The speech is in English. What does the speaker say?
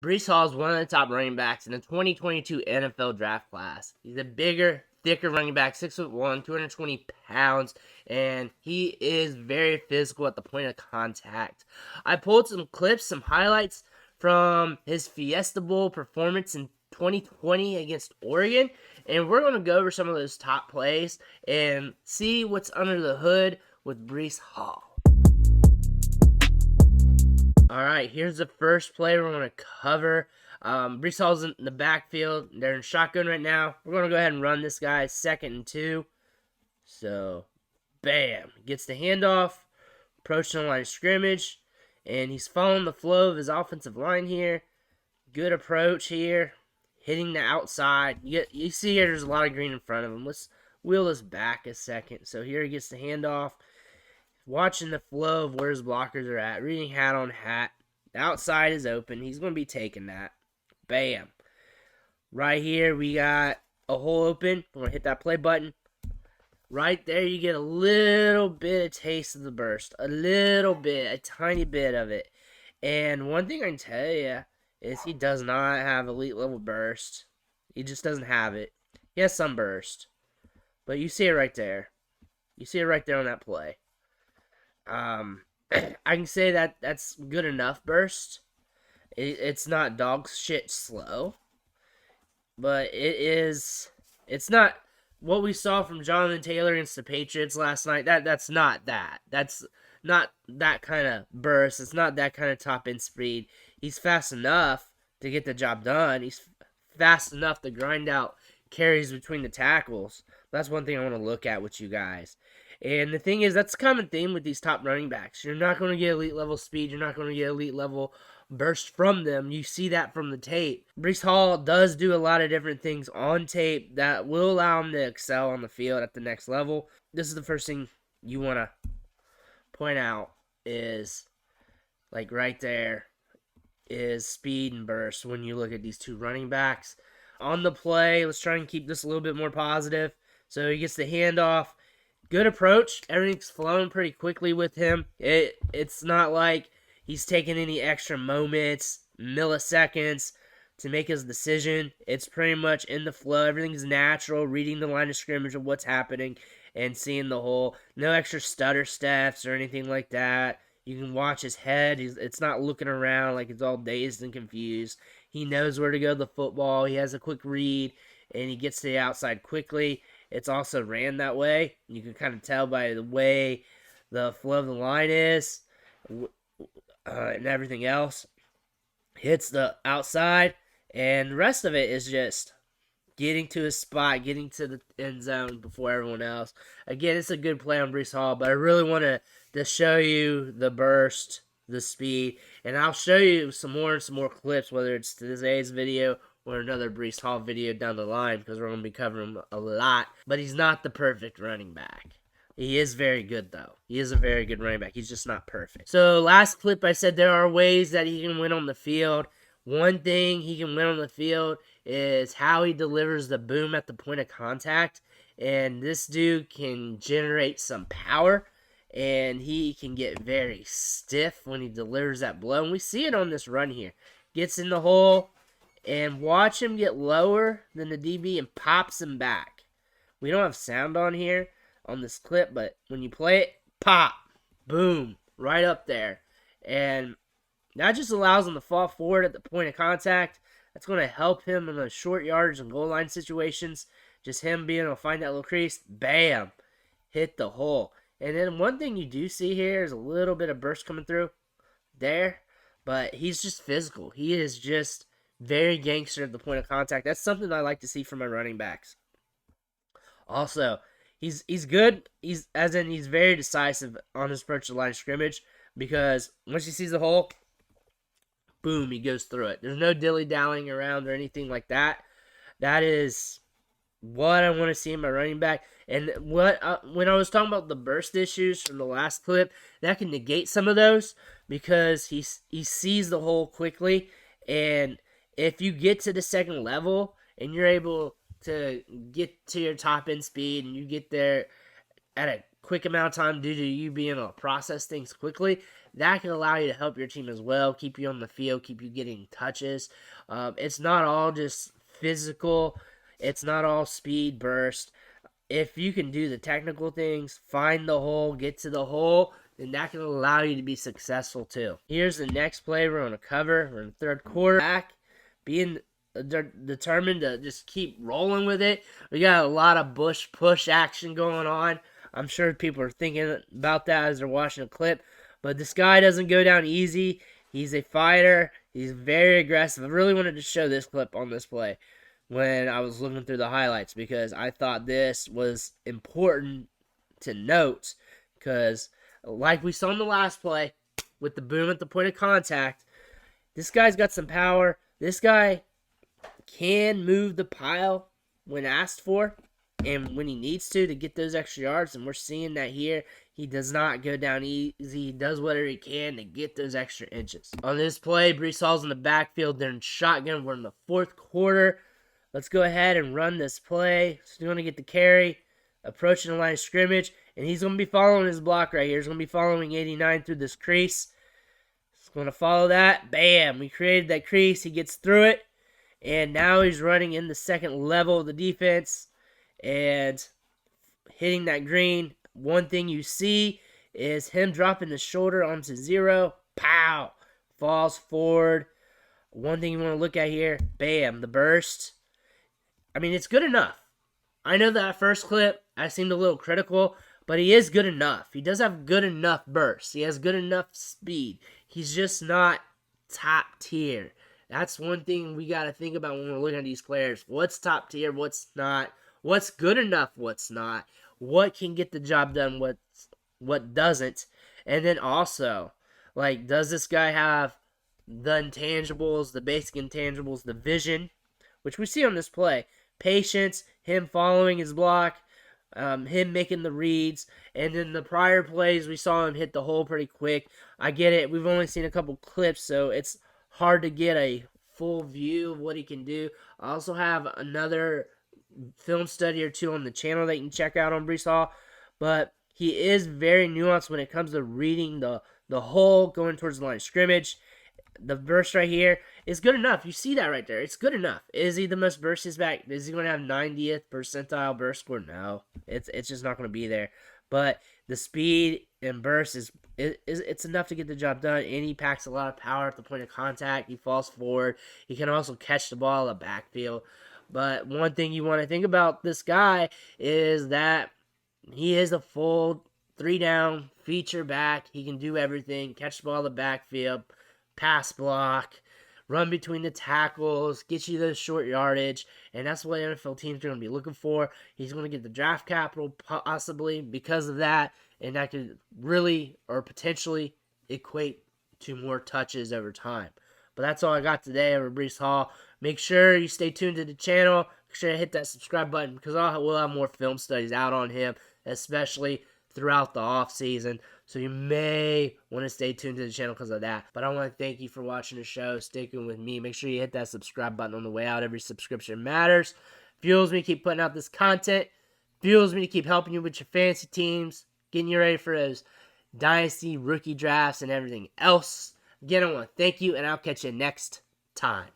Breece Hall is one of the top running backs in the 2022 NFL draft class. He's a bigger, thicker running back, 6'1", 220 pounds, and he is very physical at the point of contact. I pulled some clips, some highlights from his Fiesta Bowl performance in 2020 against Oregon, and we're going to go over some of those top plays and see what's under the hood with Breece Hall. All right, here's the first play we're going to cover. Breece Hall's in the backfield. They're in shotgun right now. We're going to go ahead and run this guy 2nd and 2. So, bam. Gets the handoff. Approaching the line of scrimmage. And he's following the flow of his offensive line here. Good approach here. Hitting the outside. You see here there's a lot of green in front of him. Let's wheel this back a second. So here he gets the handoff. Watching the flow of where his blockers are at. Reading hat on hat. The outside is open. He's going to be taking that. Bam. Right here, we got a hole open. We're going to hit that play button. Right there, you get a little bit of taste of the burst. A little bit. A tiny bit of it. And one thing I can tell you is he does not have elite level burst. He just doesn't have it. He has some burst. But you see it right there. You see it right there on that play. I can say that that's good enough burst. It's not dog shit slow, but it's not what we saw from Jonathan Taylor against the Patriots last night. That's not that. That's not that kind of burst. It's not that kind of top end speed. He's fast enough to get the job done. He's fast enough to grind out carries between the tackles. That's one thing I want to look at with you guys. And the thing is, that's a common theme with these top running backs. You're not going to get elite level speed. You're not going to get elite level burst from them. You see that from the tape. Breece Hall does do a lot of different things on tape that will allow him to excel on the field at the next level. This is the first thing you want to point out is, like right there, is speed and burst when you look at these two running backs. On the play, let's try and keep this a little bit more positive. So he gets the handoff. Good approach. Everything's flowing pretty quickly with him. It's not like he's taking any extra moments, milliseconds to make his decision. It's pretty much in the flow. Everything's natural, reading the line of scrimmage of what's happening and seeing the whole. No extra stutter steps or anything like that. You can watch his head. It's not looking around like it's all dazed and confused. He knows where to go to the football. He has a quick read, and he gets to the outside quickly. It's also ran that way. You can kind of tell by the way the flow of the line is and everything else. Hits the outside, and the rest of it is just getting to his spot, getting to the end zone before everyone else. Again, it's a good play on Breece Hall, but I really want to show you the burst, the speed, and I'll show you some more clips, whether it's today's video or another Breece Hall video down the line, because we're going to be covering him a lot. But he's not the perfect running back. He is very good, though. He is a very good running back. He's just not perfect. So last clip, I said there are ways that he can win on the field. One thing he can win on the field is how he delivers the boom at the point of contact. And this dude can generate some power, and he can get very stiff when he delivers that blow. And we see it on this run here. Gets in the hole, and watch him get lower than the DB and pops him back. We don't have sound on here on this clip, but when you play it, pop, boom, right up there. And that just allows him to fall forward at the point of contact. That's going to help him in the short yardage and goal line situations. Just him being able to find that little crease, bam, hit the hole. And then one thing you do see here is a little bit of burst coming through there, but he's just physical. He is just very gangster at the point of contact. That's something I like to see from my running backs. Also, he's good. He's very decisive on his approach to the line of scrimmage, because once he sees the hole, boom, he goes through it. There's no dilly-dallying around or anything like that. That is what I want to see in my running back. And when I was talking about the burst issues from the last clip, that can negate some of those, because he sees the hole quickly. And if you get to the second level and you're able to get to your top end speed and you get there at a quick amount of time due to you being able to process things quickly, that can allow you to help your team as well, keep you on the field, keep you getting touches. It's not all just physical. It's not all speed burst. If you can do the technical things, find the hole, get to the hole, then that can allow you to be successful too. Here's the next play we're going to cover. We're in the third quarter. Back, being determined to just keep rolling with it. We got a lot of push action going on. I'm sure people are thinking about that as they're watching the clip. But this guy doesn't go down easy. He's a fighter. He's very aggressive. I really wanted to show this clip on this play when I was looking through the highlights because I thought this was important to note because like we saw in the last play with the boom at the point of contact, this guy's got some power. This guy can move the pile when asked for and when he needs to get those extra yards, and we're seeing that here. He does not go down easy. He does whatever he can to get those extra inches. On this play, Breece Hall's in the backfield. They're in shotgun. We're in the fourth quarter. Let's go ahead and run this play. He's going to get the carry, approaching the line of scrimmage, and he's going to be following his block right here. He's going to be following 89 through this crease. He's going to follow that. Bam! We created that crease. He gets through it, and now he's running in the second level of the defense and hitting that green. One thing you see is him dropping the shoulder onto zero. Pow! Falls forward. One thing you want to look at here, bam, the burst. I mean, it's good enough. I know that first clip, I seemed a little critical, but he is good enough. He does have good enough burst. He has good enough speed. He's just not top tier. That's one thing we got to think about when we're looking at these players. What's top tier, what's not? What's good enough, what's not? What can get the job done, what doesn't? And then also, like, does this guy have the intangibles, the basic intangibles, the vision, which we see on this play? Patience, him following his block, him making the reads, and then the prior plays, we saw him hit the hole pretty quick. I get it. We've only seen a couple clips, so it's hard to get a full view of what he can do. I also have another film study or two on the channel that you can check out on Breece Hall, but he is very nuanced when it comes to reading the hole, going towards the line of scrimmage. The burst right here is good enough. You see that right there. It's good enough. Is he the most burstiest back? Is he going to have 90th percentile burst score? No. It's just not going to be there. But the speed and burst it's enough to get the job done, and he packs a lot of power at the point of contact. He falls forward. He can also catch the ball in the backfield. But one thing you want to think about this guy is that he is a full 3-down feature back. He can do everything. Catch the ball in the backfield, pass block, run between the tackles, get you the short yardage, and that's what NFL teams are going to be looking for. He's going to get the draft capital possibly because of that, and that could really or potentially equate to more touches over time. But that's all I got today over Breece Hall. Make sure you stay tuned to the channel. Make sure to hit that subscribe button because we'll have more film studies out on him, especially throughout the off season. So you may want to stay tuned to the channel because of that. But I want to thank you for watching the show, sticking with me. Make sure you hit that subscribe button on the way out. Every subscription matters. Fuels me to keep putting out this content. Fuels me to keep helping you with your fantasy teams, getting you ready for those dynasty, rookie drafts, and everything else. Again, I want to thank you, and I'll catch you next time.